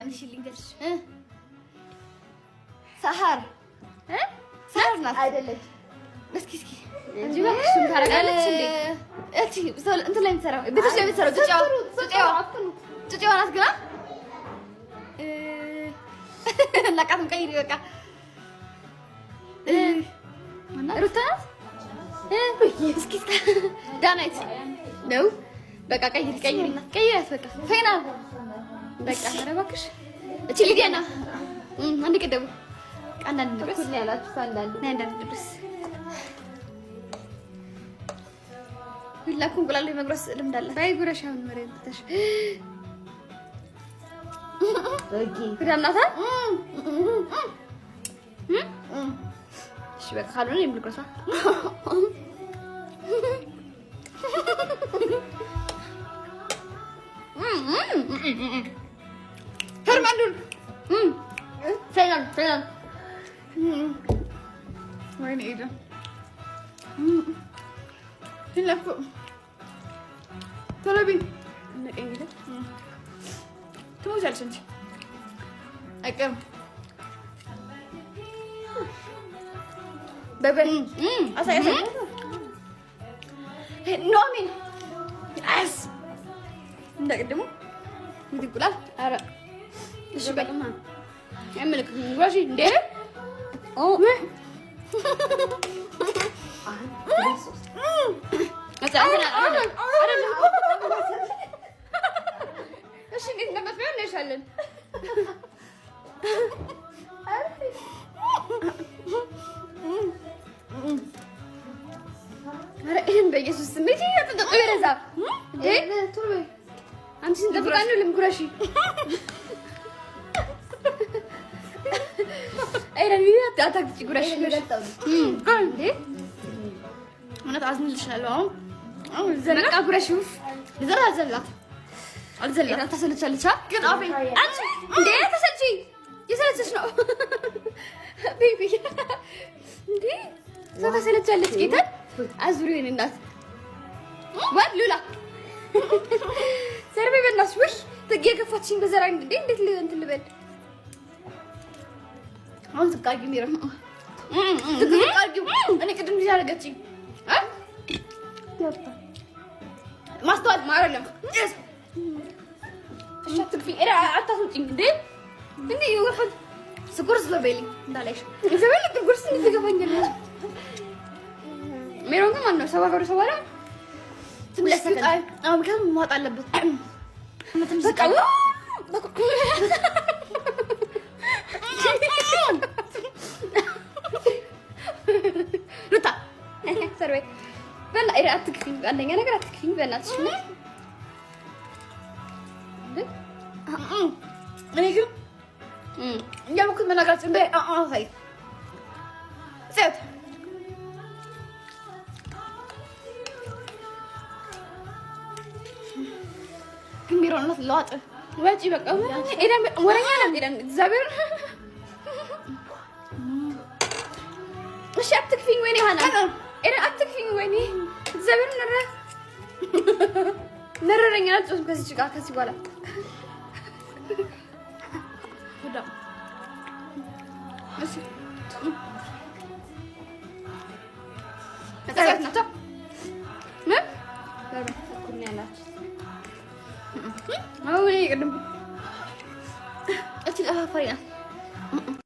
እሺ ልንገርሽ ሰሃር ሰሃር ናት አይደለች እስኪ እንጂ እባክሽ ምን ታረጋለች እንዴ እቺ እንትን ላይ የምትሰራው ቤትሽ ላይ የምትሰራው ጭጫዋ ናት ግራ ላቃትም ቀይሪ በቃ ሩታ ናት እስኪ ዳናይት ነው በቃ ቀይሪያት በቃ ፌና በቃ ኧረ እባክሽ እቺ ሊዲያና አንድ ቀደቡ አንዳንድ ድረስ ኩል ያላችሁ አንዳንድ ድረስ ሁላኩም እንቁላል መጉረስ ልምድ አለ ባይ ጉረሻውን መሬት ተሽ ኦኬ ከዳምናታ እሺ በቃ ካልሆነ የምልቆሳ ሄርማንዱን ፌናል ወይኔ ኤዳ ይላኩ ተለቢ ነቀኝ ይደ ትሞቻለሽ እንጂ አይቀርም በበ አሳይ ኖሚን አስ እንደቀደሙ እንዲቁላል አረ እሺ በቃ ያመልክ ወራሽ እንደ ኦ እሺ እንዴት እንደምትበይው እንሻለን አረ ይሄን በኢየሱስ ስም እንዴት ያጠጣው ይረዛ እንዴ ቱርቤ አንቺ እንደፈቃድ ነው ለምኩራሺ አይረን ይያት አታክቺ ጉራሽ እንዴ እውነት አዝንልሻለሁ አሁን ዘነቃ ጉራሽ ዘራ ዘላት አልዘላት ተሰለቻለች ግን አፌ አንቺ እንዴ ተሰልቺ የሰለችሽ ነው ቤቢ እንዴ ተሰለቻለች ጌታ አዙሪን እናት ወድ ሉላ ሰርቤ በእናትሽ ውይ ተገፈፋችኝ በዘራ እንዴ እንዴት እንትን ልበል አሁን ዝቃጊ ሚራ ዝቃጊ እኔ ቅድም ልጅ አደረገችኝ ማስተዋል ማረለም እሺ ትክፊ እራ አታስውጪኝ እንዴ እንዴ ይወርድ ስኩር ስለበልኝ እንዳላይሽ ዘበል ትጉርስ እንድትገባኛል ሜሮን ከማን ነው ሰባበሩ ሰባራ ትንሽ ጣይ አሁን ከም ማውጣት አለበት በቃ ሩታ ሰርቤ በላ ኢራ አትክፊኝ አንደኛ ነገር አትክፊኝ በእናትሽ እኔ ግን ያልኩት መናገራችን በይ ሳይ ሴት ግን ቢሮነት ለዋጥ ወጪ በቃ ኤዳን ወረኛ ነው ኤዳን እግዚአብሔር እሺ አትክፊኝ ወይኔ ሃና ኤዳን አትክፊኝ ወይኔ እግዚአብሔር ነረረኛ አልጾም ከዚህ ጋር ከዚህ በኋላ ወዳ እሺ አታውቃት ናታ ምን ኩና ያላችሁ አዎ እኔ ቅድም እቺ አፋሪያ